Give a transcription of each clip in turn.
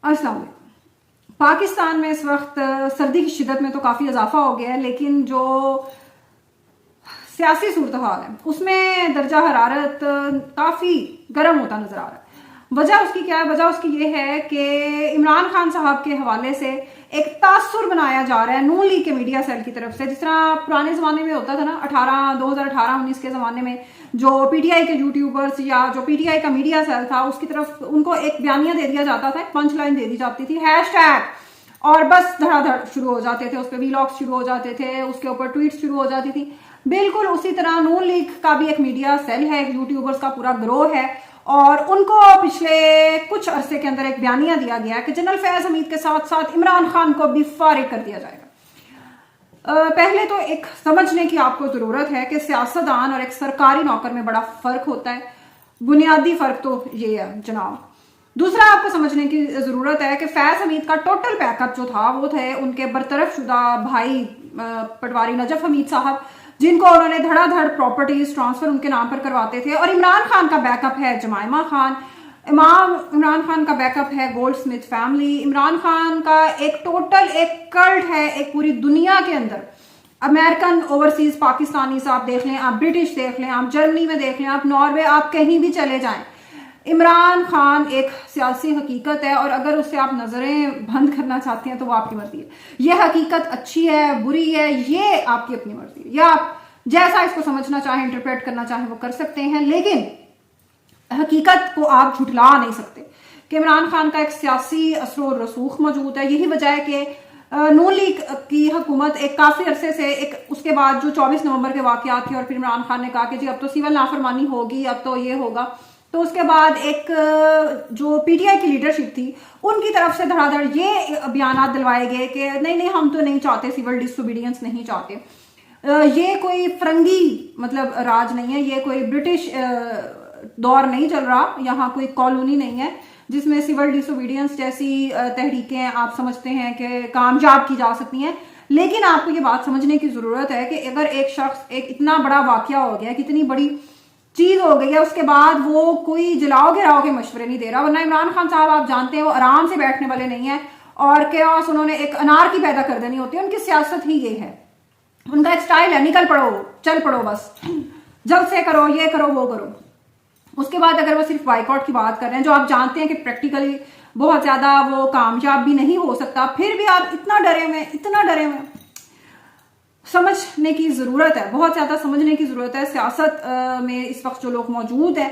अस्सलाम वालेकुम। पाकिस्तान में इस वक्त सर्दी की शिद्दत में तो काफ़ी इजाफा हो गया है, लेकिन जो सियासी सूरत हाल है उसमें दर्जा हरारत काफ़ी गर्म होता नजर आ रहा है। वजह उसकी क्या है? वजह उसकी ये है कि इमरान खान साहब के हवाले से एक तासुर बनाया जा रहा है नून लीग के मीडिया सेल की तरफ से, जिस तरह पुराने ज़माने में होता था ना, 2018-19 के ज़माने में जो पीटीआई के यूट्यूबर्स या जो पीटीआई का मीडिया सेल था उसकी तरफ उनको एक बयानिया दे दिया जाता था, पंच लाइन दे दी जाती थी, हैशटैग, और बस धड़ाधड़ शुरू हो जाते थे, उस पर वीलॉग्स शुरू हो जाते थे, उसके ऊपर ट्वीट्स शुरू हो जाती थी। बिल्कुल उसी तरह नून लीग का भी एक मीडिया सेल है, एक यूट्यूबर्स का पूरा ग्रोह है, और उनको पिछले कुछ अरसे के अंदर एक बयानिया दिया गया कि जनरल फैज हमीद के साथ साथ इमरान खान को भी फारिग कर दिया जाएगा। पहले तो एक समझने की आपको जरूरत है कि सियासतदान और एक सरकारी नौकर में बड़ा फर्क होता है। बुनियादी फर्क तो ये है जनाब। दूसरा आपको समझने की जरूरत है कि फैज हमीद का टोटल पैकअप जो था वो थे उनके बरतरफ शुदा भाई पटवारी नजफ हमीद साहब, जिनको उन्होंने धड़ाधड़ प्रॉपर्टीज ट्रांसफर उनके नाम पर करवाते थे। और इमरान खान का बैकअप है जमाइमा खान, इमरान खान का बैकअप है gold Smith family, Imran Khan का एक टोटल एक कल्ट है एक पूरी दुनिया के अंदर। अमेरिकन ओवरसीज पाकिस्तानी से आप देख लें, आप ब्रिटिश देख लें, आप जर्मनी में देख लें, आप नॉर्वे, आप कहीं भी चले जाएं, इमरान खान एक सियासी हकीकत है। और अगर उससे आप नजरें बंद करना चाहते हैं तो वो आपकी मर्जी है। यह हकीकत अच्छी है बुरी है ये आपकी अपनी मर्जी है, या आप जैसा इसको समझना चाहें, इंटरप्रेट करना चाहें वो कर सकते हैं, लेकिन हकीकत को आप झुठला नहीं सकते कि इमरान खान का एक सियासी असर रसूख मौजूद है। यही वजह है कि नून लीग की हुकूमत एक काफी अरसे से एक उसके बाद जो 24 नवंबर के वाकयात थे और फिर इमरान खान ने कहा कि जी अब तो सिविल नाफरमानी होगी, अब तो ये होगा, तो उसके बाद एक जो पीटीआई की लीडरशिप थी उनकी तरफ से धड़ाधड़ ये बयान दिलवाए गए कि नहीं नहीं हम तो नहीं चाहते, सिविल डिसोबीडियंस नहीं चाहते, ये कोई फरंगी मतलब राज नहीं है, ये कोई ब्रिटिश दौर नहीं चल रहा, यहाँ कोई कॉलोनी नहीं है जिसमें सिविल डिसोबीडियंस जैसी तहरीकें आप समझते हैं कि कामयाब की जा सकती हैं। लेकिन आपको ये बात समझने की जरूरत है कि अगर एक शख्स एक इतना बड़ा वाकया हो गया, कितनी बड़ी चीज हो गई है, उसके बाद वो कोई जलाओ गिराओ के मशवरे नहीं दे रहा। वरना इमरान खान साहब आप जानते हैं वो आराम से बैठने वाले नहीं है और क्या उन्होंने एक अनार की पैदा कर देनी होती है। उनकी सियासत ही ये है, उनका एक स्टाइल है, निकल पड़ो चल पड़ो, बस जल्द से करो, ये करो वो करो। उसके बाद अगर वो सिर्फ बाइकआउट की बात कर रहे हैं जो आप जानते हैं कि प्रैक्टिकली बहुत ज्यादा वो कामयाब भी नहीं हो सकता, फिर भी आप इतना डरे हुए समझने की जरूरत है, बहुत ज्यादा समझने की जरूरत है। सियासत में इस वक्त जो लोग मौजूद हैं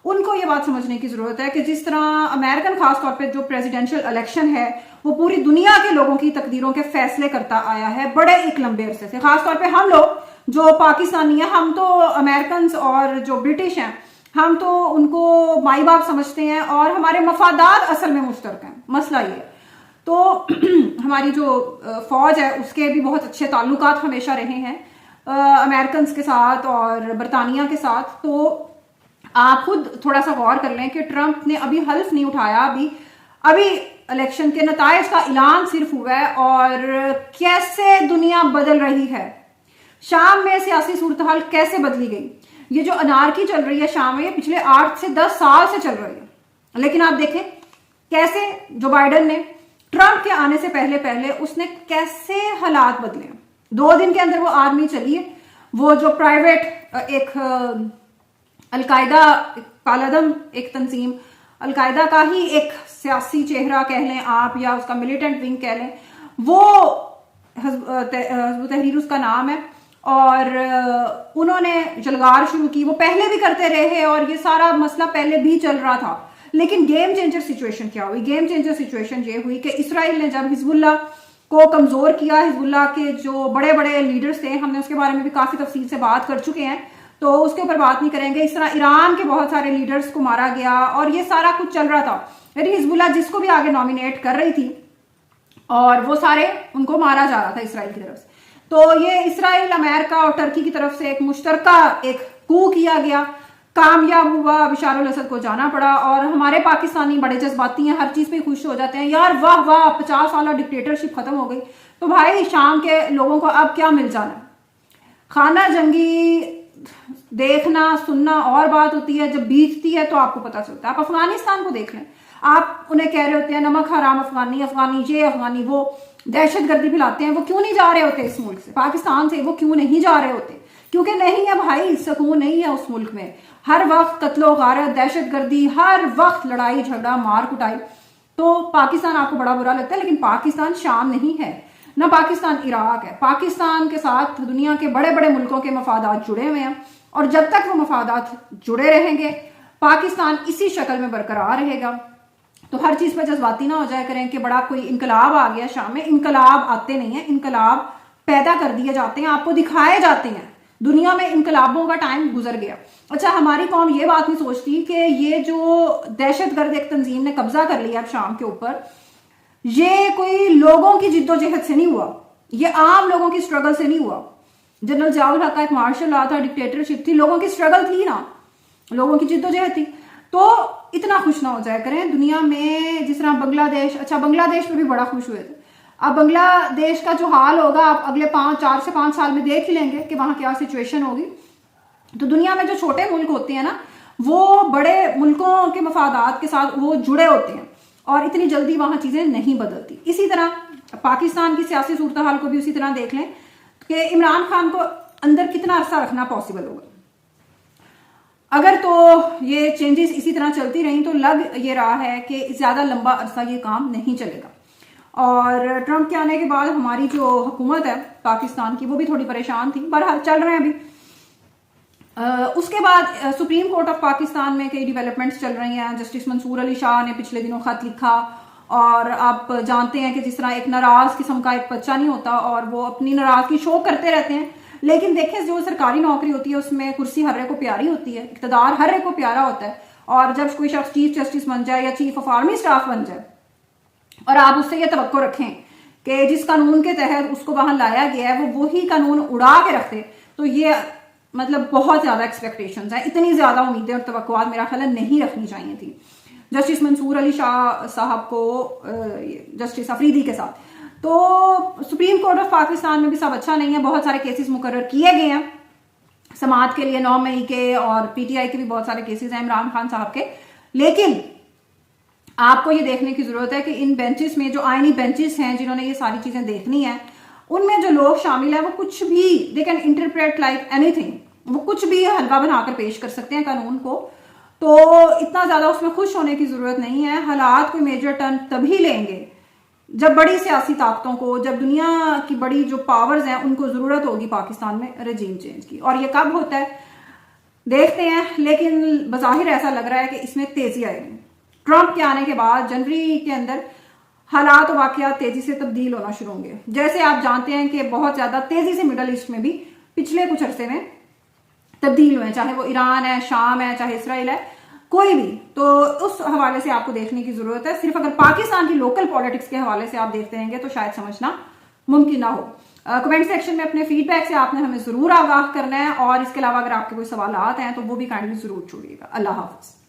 उनको ये बात समझने की जरूरत है कि जिस तरह अमेरिकन खासतौर पे जो प्रेसिडेंशियल इलेक्शन है वो पूरी दुनिया के लोगों की तकदीरों के फैसले करता आया है बड़े एक लंबे अरसे से। खासतौर पे हम लोग जो पाकिस्तानी हैं, हम तो अमेरिकन और जो ब्रिटिश हैं हम तो उनको माई बाप समझते हैं और हमारे मफादात असल में मुश्तरक हैं। मसला ये है तो हमारी जो फौज है उसके भी बहुत अच्छे ताल्लुकात हमेशा रहे हैं अमेरिकन के साथ और बरतानिया के साथ। तो आप खुद थोड़ा सा गौर कर लें कि ट्रंप ने अभी हल्फ नहीं उठाया, अभी इलेक्शन के नताइज का ऐलान सिर्फ हुआ है और कैसे दुनिया बदल रही है। शाम में सियासी सूरत हाल कैसे बदली गई, ये जो अनारकी चल रही है शाम में, ये पिछले 8 से 10 साल से चल रही है। लेकिन आप देखें कैसे जो बाइडन ने ट्रंप के आने से पहले उसने कैसे हालात बदले। 2 दिन के अंदर वो आर्मी चली है, वो जो प्राइवेट एक अलकायदा कालादम एक तंजीम, अलकायदा का ही एक सियासी चेहरा कह लें आप या उसका मिलिटेंट विंग कह लें, वो हिज़्ब तहरीर उसका नाम है, और उन्होंने जलगार शुरू की। वो पहले भी करते रहे और ये सारा मसला पहले भी चल रहा था। लेकिन गेम चेंजर सिचुएशन क्या हुई? गेम चेंजर सिचुएशन ये हुई कि इसराइल ने जब हिजबुल्लाह को कमजोर किया, हिजबुल्लाह के जो बड़े बड़े लीडर्स थे, हमने उसके बारे में भी काफी तफसील से बात कर चुके हैं तो उसके ऊपर बात नहीं करेंगे। इस तरह ईरान के बहुत सारे लीडर्स को मारा गया और ये सारा कुछ चल रहा था। यानी हिजबुल्लाह जिसको भी आगे नॉमिनेट कर रही थी और वो सारे उनको मारा जा रहा था इसराइल की तरफ से। तो ये इसराइल, अमेरिका और टर्की की तरफ से एक मुश्तरका एक कू किया गया, कामयाब हुआ, बशार अल असद को जाना पड़ा। और हमारे पाकिस्तानी बड़े जज्बाती हैं, हर चीज पे खुश हो जाते हैं, यार वाह वाह 50 साल डिक्टेटरशिप खत्म हो गई। तो भाई शाम के लोगों को अब क्या मिल जाना? खाना जंगी देखना सुनना और बात होती है, जब बीतती है तो आपको पता चलता है। आप अफगानिस्तान को देख लें, आप उन्हें कह रहे होते हैं नमक हराम अफगानी, अफगानी ये अफगानी वो, दहशत गर्दी फैलाते हैं, वो क्यों नहीं जा रहे होते इस मुल्क से, पाकिस्तान से वो क्यों नहीं जा रहे होते? क्योंकि नहीं है भाई, सुकून नहीं है उस मुल्क में। हर वक्त कत्लो गारत, दहशत गर्दी, हर वक्त लड़ाई झगड़ा मार कुटाई। तो पाकिस्तान आपको बड़ा बुरा लगता है, लेकिन पाकिस्तान शाम नहीं है, ना पाकिस्तान इराक है। पाकिस्तान के साथ दुनिया के बड़े बड़े मुल्कों के मफादात जुड़े हुए हैं, और जब तक वो मफादात जुड़े रहेंगे पाकिस्तान इसी शक्ल में बरकरार रहेगा। तो हर चीज पर जज्बाती ना हो जाए करें कि बड़ा कोई इनकलाब आ गया शाम में। इनकलाब आते नहीं है, इनकलाब पैदा कर दिए जाते हैं, आपको दिखाए जाते हैं। दुनिया में इनकलाबों का टाइम गुजर गया। अच्छा, हमारी कौम ये बात नहीं सोचती कि ये जो दहशतगर्द एक तंजीम ने कब्जा कर लिया अब शाम के ऊपर, ये कोई लोगों की जिद्दोजहद से नहीं हुआ, ये आम लोगों की स्ट्रगल से नहीं हुआ। जनरल जियाउल हक का एक मार्शल लॉ था, डिक्टेटरशिप थी, लोगों की स्ट्रगल थी ना, लोगों की जिद्दोजहद थी। तो इतना खुश ना हो जाया करें दुनिया में। जिस तरह बांग्लादेश, अच्छा बांग्लादेश में भी बड़ा खुश हुए थे। अब बांग्लादेश का जो हाल होगा आप अगले 4 से 5 साल में देख ही लेंगे कि वहां क्या सिचुएशन होगी। तो दुनिया में जो छोटे मुल्क होते हैं ना, वो बड़े मुल्कों के मफादात के साथ वो जुड़े होते हैं, और इतनी जल्दी वहां चीजें नहीं बदलती। इसी तरह पाकिस्तान की सियासी सूरत हाल को भी उसी तरह देख लें कि इमरान खान को अंदर कितना अरसा रखना पॉसिबल होगा। अगर तो ये चेंजेस इसी तरह चलती रही तो लग ये रहा है कि ज्यादा लंबा अरसा ये काम नहीं चलेगा। और ट्रंप के आने के बाद हमारी जो हुकूमत है पाकिस्तान की, वो भी थोड़ी परेशान थी, बहरहाल चल रहे हैं अभी। उसके बाद सुप्रीम कोर्ट ऑफ पाकिस्तान में कई डेवलपमेंट्स चल रही हैं। जस्टिस मंसूर अली शाह ने पिछले दिनों खत लिखा, और आप जानते हैं कि जिस तरह एक नाराज किस्म का एक बच्चा नहीं होता और वो अपनी नाराजगी शो करते रहते हैं, लेकिन देखें जो सरकारी नौकरी होती है उसमें कुर्सी हर एक को प्यारी होती है, इक़्तिदार हर एक को प्यारा होता है। और जब कोई शख्स चीफ जस्टिस बन जाए या चीफ ऑफ आर्मी स्टाफ बन जाए, और आप उससे ये तवक्को रखें कि जिस कानून के तहत उसको वहां लाया गया है वो वही कानून उड़ा के रखते, तो ये मतलब बहुत ज्यादा एक्सपेक्टेशंस हैं। इतनी ज्यादा उम्मीदें और तवक्कुआत मेरा ख्याल नहीं रखनी चाहिए थी जस्टिस मंसूर अली शाह साहब को जस्टिस अफरीदी के साथ। तो सुप्रीम कोर्ट ऑफ पाकिस्तान में भी सब अच्छा नहीं है, बहुत सारे केसेस मुकर्रर किए गए हैं समाअत के लिए 9 मई के, और पीटीआई के भी बहुत सारे केसेस हैं इमरान खान साहब के। लेकिन आपको ये देखने की जरूरत है कि इन बेंचेस में जो आईनी बेंचेस हैं जिन्होंने ये सारी चीजें देखनी है, उनमें जो लोग शामिल हैं वो कुछ भी they can interpret like anything, वो कुछ भी हल्का बनाकर पेश कर सकते हैं कानून को। तो इतना ज्यादा उसमें खुश होने की जरूरत नहीं है। हालात कोई मेजर टर्न तभी लेंगे जब बड़ी सियासी ताकतों को, जब दुनिया की बड़ी जो पावर्स हैं उनको जरूरत होगी पाकिस्तान में रजीम चेंज की। और ये कब होता है देखते हैं, लेकिन बज़ाहिर ऐसा लग रहा है कि इसमें तेजी आएगी। ट्रंप के आने के बाद जनवरी के अंदर हालात और वाकयात तेजी से तब्दील होना शुरू होंगे। जैसे आप जानते हैं कि बहुत ज्यादा तेजी से मिडल ईस्ट में भी पिछले कुछ अरसे में तब्दील हुए, चाहे वो ईरान है, शाम है, चाहे इसराइल है, कोई भी। तो उस हवाले से आपको देखने की जरूरत है। सिर्फ अगर पाकिस्तान की लोकल पॉलिटिक्स के हवाले से आप देखते रहेंगे तो शायद समझना मुमकिन ना हो। कमेंट सेक्शन में अपने फीडबैक से आपने हमें जरूर आगाह करना है, और इसके अलावा अगर आपके कोई सवाल हैं तो वो भी काइंडली जरूर छोड़िएगा। अल्लाह हाफिज।